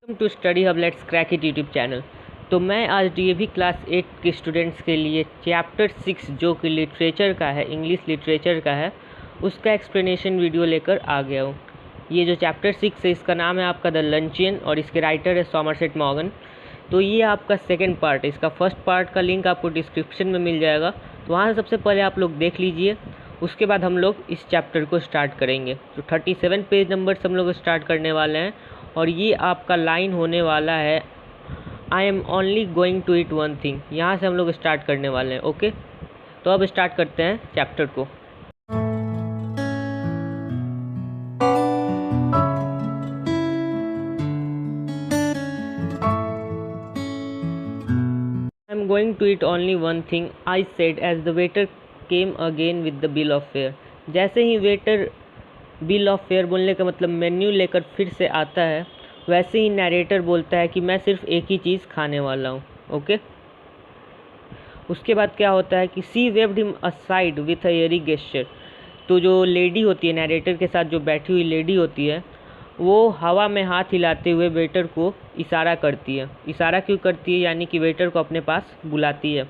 To study hub let's crack it YouTube channel. तो मैं आज डीएवी क्लास 8 के स्टूडेंट्स के लिए चैप्टर 6 जो कि लिटरेचर का है, इंग्लिश लिटरेचर का है, उसका एक्सप्लेनेशन वीडियो लेकर आ गया हूँ। ये जो चैप्टर 6 है इसका नाम है आपका द लंचियन और इसके राइटर है सॉमरसेट मॉर्गन। तो ये आपका सेकेंड पार्ट है। इसका फर्स्ट पार्ट का लिंक आपको डिस्क्रिप्शन में मिल जाएगा, तो वहाँ से सबसे पहले आप लोग देख लीजिए। उसके बाद हम लोग इस चैप्टर को स्टार्ट करेंगे। तो 37 पेज नंबर से हम लोग स्टार्ट करने वाले हैं और ये आपका लाइन होने वाला है I am only going to eat one thing. यहाँ से हम लोग स्टार्ट करने वाले हैं। ओके, तो अब स्टार्ट करते हैं चैप्टर को। I am going to eat only one thing I said as the waiter came again with the bill of fare. जैसे ही वेटर बिल ऑफ फेयर बोलने का मतलब मेन्यू लेकर फिर से आता है, वैसे ही नरेटर बोलता है कि मैं सिर्फ एक ही चीज़ खाने वाला हूँ। ओके, उसके बाद क्या होता है कि she waved him aside with a airy gesture. तो जो लेडी होती है, नरेटर के साथ जो बैठी हुई लेडी होती है, वो हवा में हाथ हिलाते हुए वेटर को इशारा करती है। इशारा क्यों करती है? यानी कि वेटर को अपने पास बुलाती है।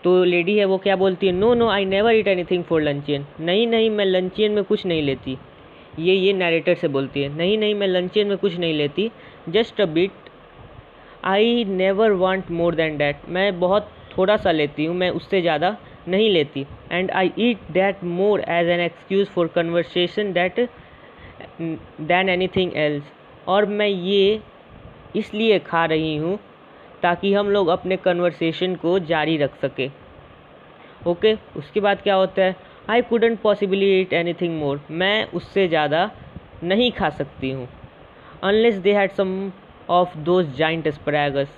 तो लेडी है वो क्या बोलती है? No no I never eat anything for luncheon. नहीं नहीं, मैं लंचियन में कुछ नहीं लेती। ये नरेटर से बोलती है, नहीं नहीं मैं लंचियन में कुछ नहीं लेती। Just a bit, I never want more than that. मैं बहुत थोड़ा सा लेती हूँ, मैं उससे ज़्यादा नहीं लेती। And I eat that more as an excuse for conversation that than anything else. और मैं ये इसलिए खा रही हूँ ताकि हम लोग अपने कन्वर्सेशन को जारी रख सके। ओके, उसके बाद क्या होता है? I couldn't possibly eat anything more. मैं उससे ज़्यादा नहीं खा सकती हूँ। Unless they had some of those giant asparagus.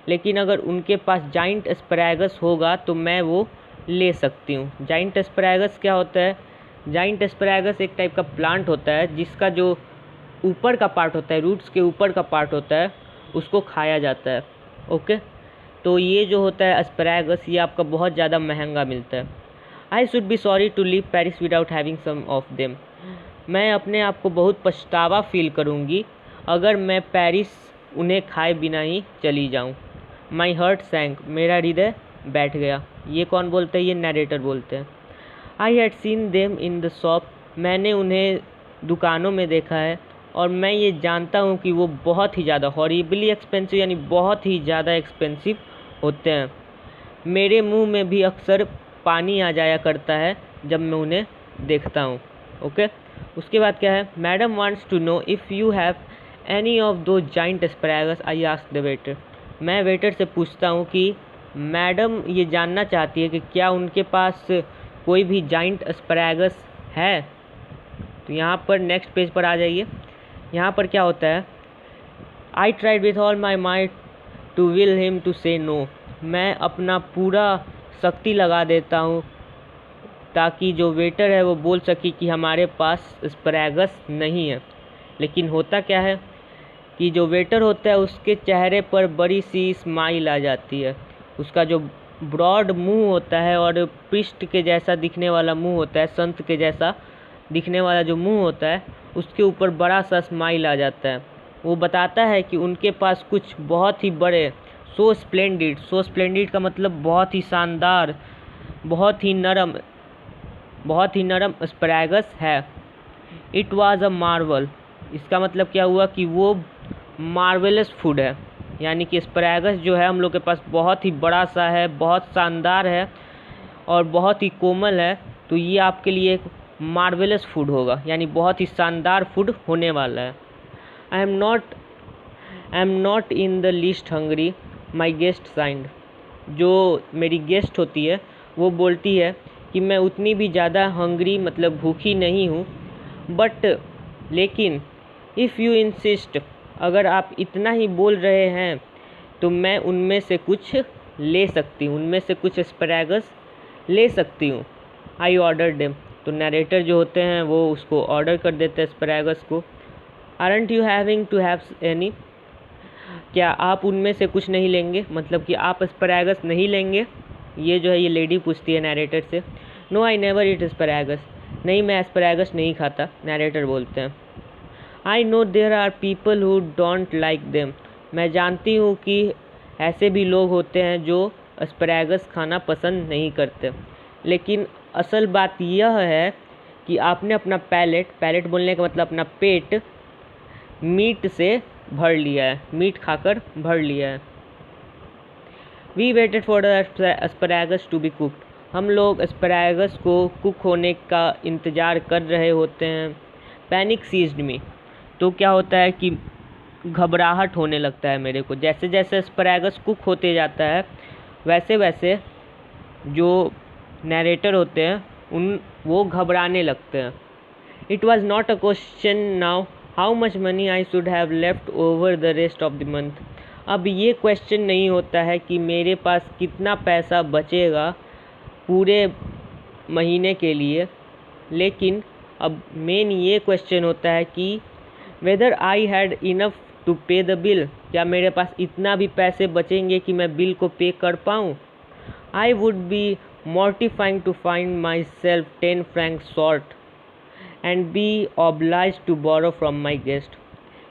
लेकिन अगर उनके पास जाइंट एस्पैरागस होगा तो मैं वो ले सकती हूँ। जाइंट एस्पैरागस क्या होता है? जाइंट एस्पैरागस एक टाइप का प्लांट होता है जिसका जो ऊपर का पार्ट होता है, रूट्स के ऊपर का पार्ट होता है, उसको खाया जाता है। ओके, तो ये जो होता है एस्पैरागस, ये आपका बहुत ज़्यादा महंगा मिलता है। I should be sorry to leave Paris without having some of them. मैं अपने आप को बहुत पछतावा फील करूँगी अगर मैं पेरिस उन्हें खाए बिना ही चली जाऊँ। माई हर्ट सैंक, मेरा हृदय बैठ गया। ये कौन बोलते हैं? ये नरेटर बोलते हैं। I had seen them in the shop. मैंने उन्हें दुकानों में देखा है और मैं ये जानता हूँ कि वो बहुत ही ज़्यादा हॉरिबली एक्सपेंसिव, यानी बहुत ही ज़्यादा एक्सपेंसिव होते हैं। मेरे मुंह में भी अक्सर पानी आ जाया करता है जब मैं उन्हें देखता हूँ। ओके, उसके बाद क्या है? Madam wants to know if you have any of those giant asparagus. I ask the waiter. मैं वेटर से पूछता हूँ कि मैडम ये जानना चाहती है कि क्या उनके पास कोई भी जाइंट एस्पैरागस है। तो यहाँ पर नेक्स्ट पेज पर आ जाइए। यहाँ पर क्या होता है? I tried with all my might to will him to say no. मैं अपना पूरा शक्ति लगा देता हूँ ताकि जो वेटर है वो बोल सके कि हमारे पास एस्पैरागस नहीं है। लेकिन होता क्या है कि जो वेटर होता है उसके चेहरे पर बड़ी सी स्माइल आ जाती है। उसका जो ब्रॉड मुंह होता है और पृष्ठ के जैसा दिखने वाला मुंह होता है, संत के जैसा दिखने वाला जो मुंह होता है, उसके ऊपर बड़ा सा स्माइल आ जाता है। वो बताता है कि उनके पास कुछ बहुत ही बड़े, सो स्प्लेंडिड का मतलब बहुत ही शानदार, बहुत ही नरम एस्पैरागस है। It was a Marvel. इसका मतलब क्या हुआ कि वो मार्वेलस फूड है, यानी कि एस्पैरागस जो है हम लोग के पास बहुत ही बड़ा सा है, बहुत शानदार है और बहुत ही कोमल है। तो ये आपके लिए एक मार्वेलस फूड होगा, यानी बहुत ही शानदार फूड होने वाला है। I am not in the least hungry, my guest signed. जो मेरी गेस्ट होती है वो बोलती है कि मैं उतनी भी ज़्यादा हंग्री मतलब भूखी नहीं हूँ, बट लेकिन इफ़ यू इंसिस्ट, अगर आप इतना ही बोल रहे हैं तो मैं उनमें से कुछ ले सकती हूँ, उनमें से कुछ एस्पैरागस ले सकती हूँ। I order them. तो नरेटर जो होते हैं वो उसको ऑर्डर कर देते हैं एस्पैरागस को। Aren't you having to have any, क्या आप उनमें से कुछ नहीं लेंगे, मतलब कि आप एस्पैरागस नहीं लेंगे। ये जो है ये लेडी पूछती है नरेटर से। No I never eat asparagus. नहीं, मैं एस्पैरागस नहीं खाता, नरेटर बोलते हैं। I know there are people who don't like them. मैं जानती हूँ कि ऐसे भी लोग होते हैं जो एस्पैरागस खाना पसंद नहीं करते, लेकिन असल बात यह है कि आपने अपना पैलेट बोलने का मतलब अपना पेट मीट से भर लिया है, मीट खाकर भर लिया है। We waited for the asparagus to be cooked. हम लोग एस्पैरागस को कुक होने का इंतज़ार कर रहे होते हैं। पैनिक सीज्ड मी। तो क्या होता है कि घबराहट होने लगता है मेरे को। जैसे जैसे एस्पैरागस कुक होते जाता है वैसे वैसे जो नरेटर होते हैं वो घबराने लगते हैं। It was not a question now how much money I should have left over the rest of the month. अब ये क्वेश्चन नहीं होता है कि मेरे पास कितना पैसा बचेगा पूरे महीने के लिए, लेकिन अब मेन ये क्वेश्चन होता है कि whether I had enough to pay the bill. क्या मेरे पास इतना भी पैसे बचेंगे कि मैं बिल को पे कर पाऊँ। I would be mortifying to find myself 10 francs short and be obliged to borrow from my guest।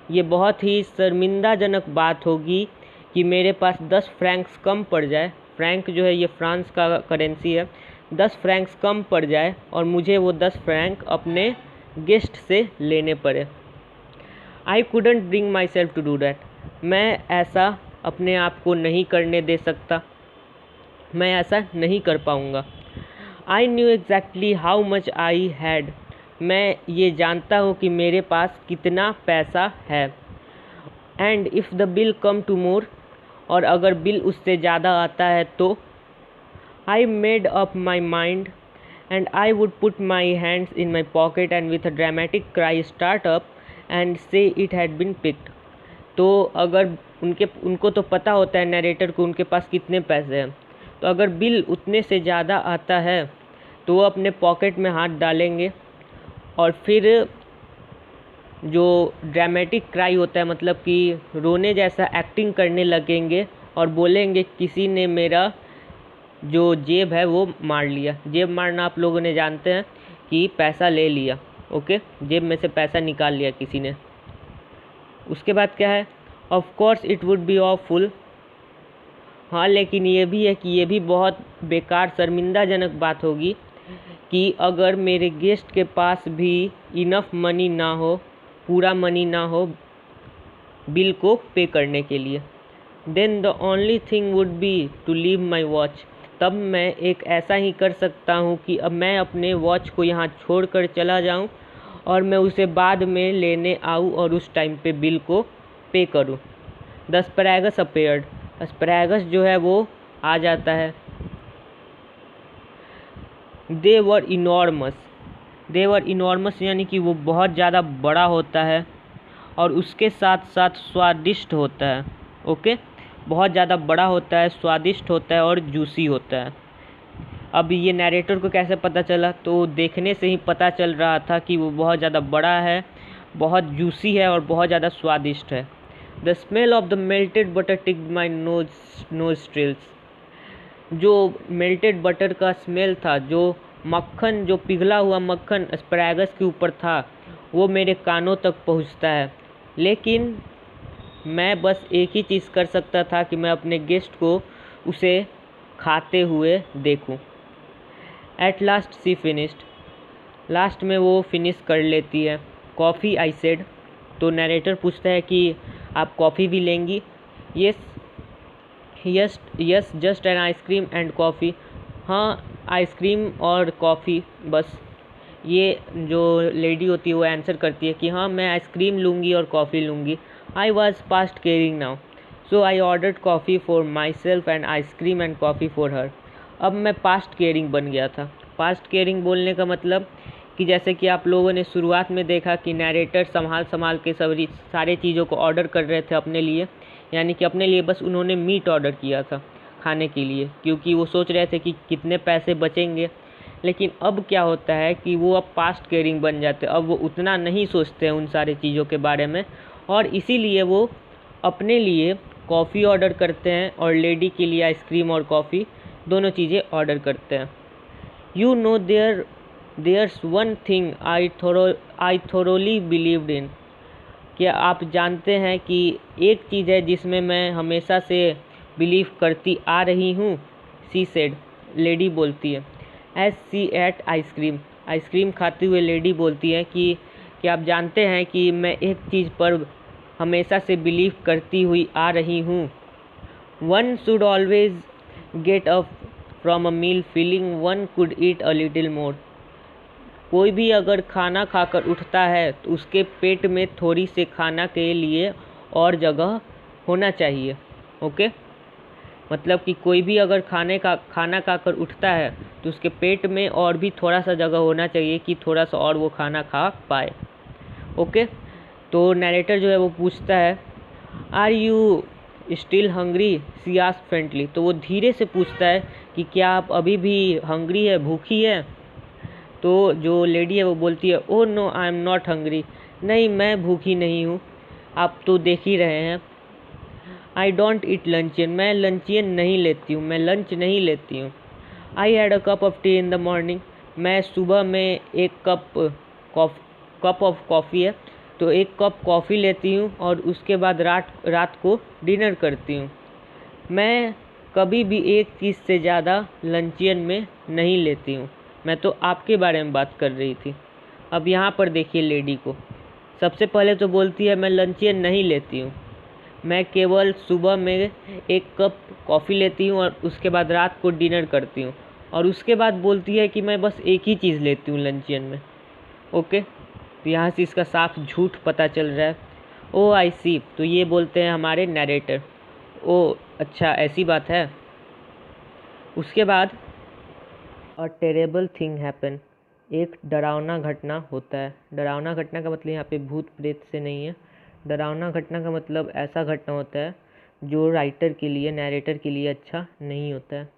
ये बहुत ही शर्मिंदाजनक बात होगी कि मेरे पास 10 फ्रैंक्स कम पड़ जाए। फ्रैंक जो है ये फ्रांस का करेंसी है। 10 फ्रैंक्स कम पड़ जाए और मुझे वो 10 फ्रैंक अपने गेस्ट से लेने पड़े। आई couldn't bring myself to do that। मैं ऐसा अपने आप को नहीं करने दे सकता, मैं ऐसा नहीं कर पाऊँगा। I knew exactly how much I had. मैं ये जानता हूँ कि मेरे पास कितना पैसा है। And if the bill come to more. और अगर बिल उससे ज़्यादा आता है तो। I made up my mind and I would put my hands in my pocket and with a dramatic cry start up and say it had been picked. तो अगर उनको तो पता होता है नरेटर को उनके पास कितने पैसे हैं, तो अगर बिल उतने से ज़्यादा आता है तो वो अपने पॉकेट में हाथ डालेंगे और फिर जो ड्रामेटिक क्राई होता है मतलब कि रोने जैसा एक्टिंग करने लगेंगे और बोलेंगे किसी ने मेरा जो जेब है वो मार लिया। जेब मारना आप लोगों ने जानते हैं कि पैसा ले लिया, ओके, जेब में से पैसा निकाल लिया किसी ने। उसके बाद क्या है, of course it would be awful. हाँ, लेकिन ये भी है कि ये भी बहुत बेकार शर्मिंदाजनक बात होगी कि अगर मेरे गेस्ट के पास भी इनफ मनी ना हो, पूरा मनी ना हो बिल को पे करने के लिए। Then the only thing would be to leave my watch. तब मैं एक ऐसा ही कर सकता हूँ कि अब मैं अपने वॉच को यहाँ छोड़ कर चला जाऊँ और मैं उसे बाद में लेने आऊँ और उस टाइम पे बिल को पे करूँ। The asparagus appeared. एस्पैरागस जो है वो आ जाता है। दे वर इनॉर्मस यानी कि वो बहुत ज़्यादा बड़ा होता है और उसके साथ साथ स्वादिष्ट होता है। ओके, बहुत ज़्यादा बड़ा होता है, स्वादिष्ट होता है और जूसी होता है। अब ये नरेटर को कैसे पता चला, तो देखने से ही पता चल रहा था कि वो बहुत ज़्यादा बड़ा है, बहुत जूसी है और बहुत ज़्यादा स्वादिष्ट है। The smell of the melted butter ticked my nostrils. जो मेल्टेड बटर का स्मेल था, जो मक्खन, जो पिघला हुआ मक्खन एस्पैरागस के ऊपर था, वो मेरे कानों तक पहुंचता है। लेकिन मैं बस एक ही चीज़ कर सकता था कि मैं अपने गेस्ट को उसे खाते हुए देखूं। At last she finished. Last में वो फिनिश कर लेती है। Coffee I said. तो नरेटर पूछता है कि आप कॉफ़ी भी लेंगी। Yes just an ice cream and coffee. हाँ, आइसक्रीम और कॉफ़ी बस। ये जो लेडी होती है वो आंसर करती है कि हाँ, मैं आइसक्रीम लूँगी और कॉफ़ी लूँगी। I was past caring now, so I ordered coffee for my self and ice cream and coffee for her. अब मैं पास्ट केयरिंग बन गया था। पास्ट केयरिंग बोलने का मतलब कि जैसे कि आप लोगों ने शुरुआत में देखा कि नरेटर संभाल के सारे चीज़ों को ऑर्डर कर रहे थे अपने लिए, यानी कि अपने लिए बस उन्होंने मीट ऑर्डर किया था खाने के लिए, क्योंकि वो सोच रहे थे कि कितने पैसे बचेंगे। लेकिन अब क्या होता है कि वो अब पास्ट केयरिंग बन जाते हैं। अब वो उतना नहीं सोचते हैं उन सारे चीज़ों के बारे में और इसीलिए वो अपने लिए कॉफ़ी ऑर्डर करते हैं और लेडी के लिए आइसक्रीम और कॉफ़ी दोनों चीज़ें ऑर्डर करते हैं। You know there's one thing I thoroughly believed in. क्या आप जानते हैं कि एक चीज़ है जिसमें मैं हमेशा से बिलीव करती आ रही हूँ? सी सेड, लेडी बोलती है। एज सी एट आइसक्रीम, आइसक्रीम खाते हुए लेडी बोलती है कि क्या आप जानते हैं कि मैं एक चीज़ पर हमेशा से बिलीव करती हुई आ रही हूँ? One should always get up from a meal feeling one could eat a little more. कोई भी अगर खाना खाकर उठता है तो उसके पेट में थोड़ी से खाना के लिए और जगह होना चाहिए। ओके, मतलब कि कोई भी अगर खाना खाकर उठता है तो उसके पेट में और भी थोड़ा सा जगह होना चाहिए कि थोड़ा सा और वो खाना खा पाए। ओके, तो नरेटर जो है वो पूछता है, are you still hungry? She asked friendly. तो वो धीरे से पूछता है कि क्या आप अभी भी हंग्री है, भूखी है? तो जो लेडी है वो बोलती है, oh no I am not hungry. नहीं, मैं भूखी नहीं हूँ, आप तो देख ही रहे हैं। आई डोंट ईट लंचियन, मैं लंचियन नहीं लेती हूँ, मैं लंच नहीं लेती हूँ। I had a cup of T in the morning, मैं सुबह में एक कप ऑफ कॉफ़ी है तो एक कप कॉफ़ी लेती हूँ और उसके बाद रात को डिनर करती हूँ। मैं कभी भी एक चीज़ से ज़्यादा लंचियन में नहीं लेती हूँ। मैं तो आपके बारे में बात कर रही थी। अब यहाँ पर देखिए लेडी को, सबसे पहले तो बोलती है मैं लंचियन नहीं लेती हूँ, मैं केवल सुबह में एक कप कॉफ़ी लेती हूँ और उसके बाद रात को डिनर करती हूँ। और उसके बाद बोलती है कि मैं बस एक ही चीज़ लेती हूँ लंचियन में। ओके, तो यहाँ से इसका साफ झूठ पता चल रहा है। ओ आई सी, तो ये बोलते हैं हमारे नरेटर, ओ अच्छा ऐसी बात है। उसके बाद अ टेरेबल थिंग हैपन, एक डरावना घटना होता है। डरावना घटना का मतलब यहाँ पे भूत प्रेत से नहीं है। डरावना घटना का मतलब ऐसा घटना होता है जो राइटर के लिए, नरेटर के लिए अच्छा नहीं होता है।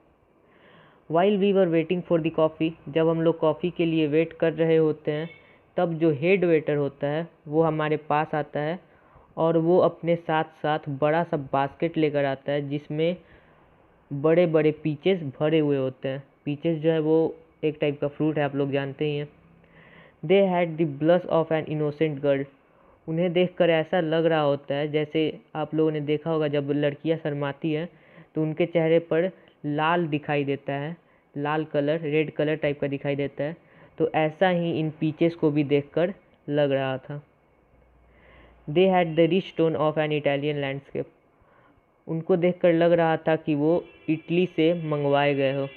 While we were waiting for the coffee, जब हम लोग कॉफ़ी के लिए वेट कर रहे होते हैं तब जो हेड वेटर होता है वो हमारे पास आता है और वो अपने साथ साथ बड़ा सा बास्केट लेकर आता है जिसमें बड़े बड़े पीचेस भरे हुए होते हैं। पीचेस जो है वो एक टाइप का फ्रूट है, आप लोग जानते ही हैं। They had the blush of an innocent girl, उन्हें देखकर ऐसा लग रहा होता है जैसे आप लोगों ने देखा होगा जब लड़कियां शर्माती हैं तो उनके चेहरे पर लाल दिखाई देता है, लाल कलर, रेड कलर टाइप का दिखाई देता है। तो ऐसा ही इन पीचेस को भी देखकर लग रहा था। They had the rich tone of an Italian landscape, उनको देखकर लग रहा था कि वो इटली से मंगवाए गए हो।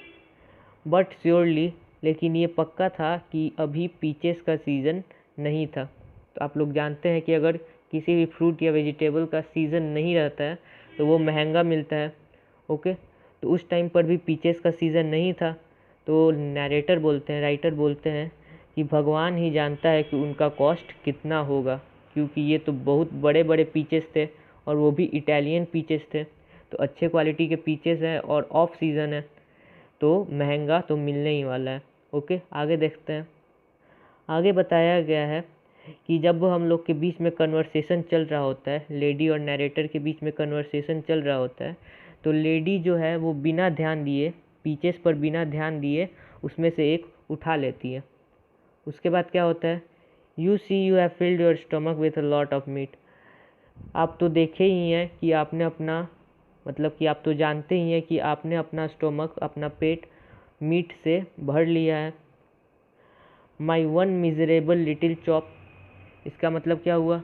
बट श्योरली, लेकिन ये पक्का था कि अभी पीचेस का सीज़न नहीं था। तो आप लोग जानते हैं कि अगर किसी भी फ्रूट या वेजिटेबल का सीज़न नहीं रहता है तो वो महंगा मिलता है। ओके, तो उस टाइम पर भी पीचेस का सीज़न नहीं था। तो नरेटर बोलते हैं, राइटर बोलते हैं कि भगवान ही जानता है कि उनका कॉस्ट कितना होगा, क्योंकि ये तो बहुत बड़े बड़े पीचेस थे और वो भी इटालियन पीचेस थे। तो अच्छे क्वालिटी के पीचेस हैं और ऑफ सीज़न है तो महंगा तो मिलने ही वाला है। ओके, आगे देखते हैं। आगे बताया गया है कि जब हम लोग के बीच में कन्वर्सेशन चल रहा होता है, लेडी और नरेटर के बीच में कन्वर्सेशन चल रहा होता है, तो लेडी जो है वो बिना ध्यान दिए, पीचेस पर बिना ध्यान दिए उसमें से एक उठा लेती है। उसके बाद क्या होता है, you see you have filled your stomach with a lot of meat, आप तो देखे ही हैं कि आपने अपना, मतलब कि आप तो जानते ही हैं कि आपने अपना स्टोमक, अपना पेट मीट से भर लिया है। My one miserable little chop, इसका मतलब क्या हुआ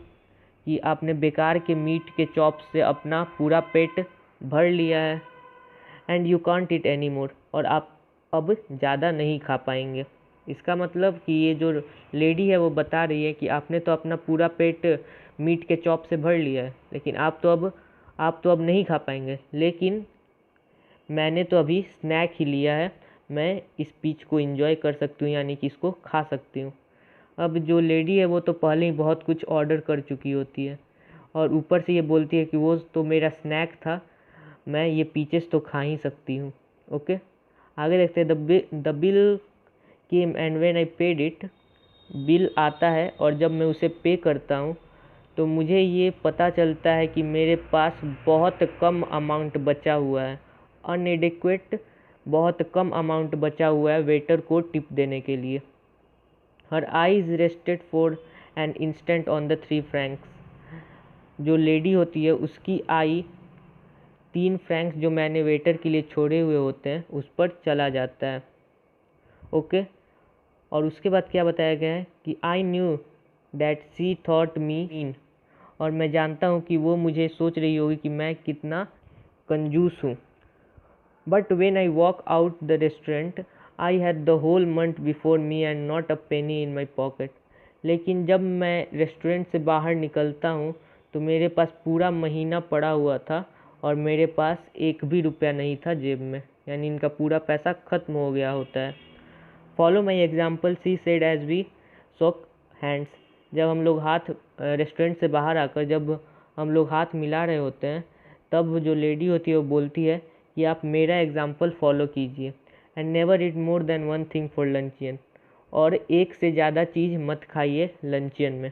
कि आपने बेकार के मीट के चॉप से अपना पूरा पेट भर लिया है। And you can't eat any more, और आप अब ज़्यादा नहीं खा पाएंगे। इसका मतलब कि ये जो लेडी है वो बता रही है कि आपने तो अपना पूरा पेट मीट के चॉप से भर लिया है, लेकिन आप तो अब नहीं खा पाएंगे। लेकिन मैंने तो अभी स्नैक ही लिया है, मैं इस पीच को एंजॉय कर सकती हूँ, यानी कि इसको खा सकती हूँ। अब जो लेडी है वो तो पहले ही बहुत कुछ ऑर्डर कर चुकी होती है और ऊपर से ये बोलती है कि वो तो मेरा स्नैक था, मैं ये पीचेस तो खा ही सकती हूँ। ओके, आगे देखते हैं। The bill came and when I paid it, bill आता है और जब मैं उसे पे करता हूँ तो मुझे ये पता चलता है कि मेरे पास बहुत कम अमाउंट बचा हुआ है। अनएडिक्वेट, बहुत कम अमाउंट बचा हुआ है वेटर को टिप देने के लिए। Her eyes rested for an instant on the 3 francs, जो लेडी होती है उसकी आई 3 फ्रैंक्स जो मैंने वेटर के लिए छोड़े हुए होते हैं उस पर चला जाता है। ओके, और उसके बाद क्या बताया गया है कि I knew that she thought me mean, और मैं जानता हूँ कि वो मुझे सोच रही होगी कि मैं कितना कंजूस हूँ। But when I walk out the restaurant I had the whole month before me and not a penny in my pocket. लेकिन जब मैं रेस्टोरेंट से बाहर निकलता हूँ तो मेरे पास पूरा महीना पड़ा हुआ था और मेरे पास एक भी रुपया नहीं था जेब में, यानी इनका पूरा पैसा ख़त्म हो गया होता है। Follow my example she said as we shook hands. जब हम लोग रेस्टोरेंट से बाहर आकर जब हम लोग हाथ मिला रहे होते हैं तब जो लेडी होती है वो बोलती है कि आप मेरा एग्जाम्पल फॉलो कीजिए and never eat more than one thing for लंचियन, और एक से ज़्यादा चीज़ मत खाइए लंचियन में।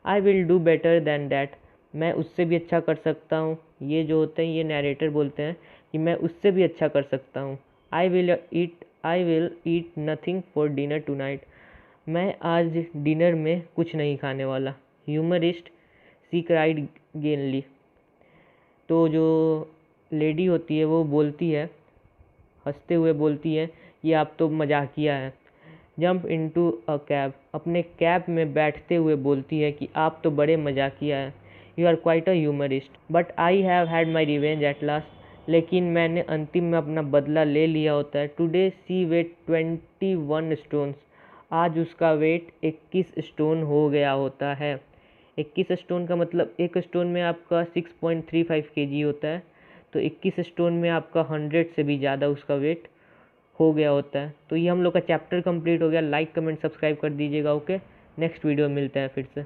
I will do better than that, मैं उससे भी अच्छा कर सकता हूँ। ये जो होते हैं ये नैरेटर बोलते हैं कि मैं उससे भी अच्छा कर सकता हूँ। I will eat nothing for dinner tonight, मैं आज डिनर में कुछ नहीं खाने वाला। ह्यूमरिस्ट सी क्राइड गेनली, तो जो लेडी होती है वो बोलती है, हंसते हुए बोलती है कि आप तो मजाकिया हैं। जंप इनटू अ कैब, अपने कैब में बैठते हुए बोलती है कि आप तो बड़े मजाकिया हैं। You are quite a humorist but I have had my revenge at last, लेकिन मैंने अंतिम में अपना बदला ले लिया होता है। टुडे सी वेट 21 स्टोन्स, आज उसका वेट 21 स्टोन हो गया होता है। 21 स्टोन का मतलब एक स्टोन में आपका 6.35 kg होता है, तो 21 स्टोन में आपका 100 से भी ज़्यादा उसका वेट हो गया होता है। तो ये हम लोग का चैप्टर कंप्लीट हो गया। लाइक कमेंट सब्सक्राइब कर दीजिएगा। ओके, नेक्स्ट वीडियो में मिलते हैं फिर से।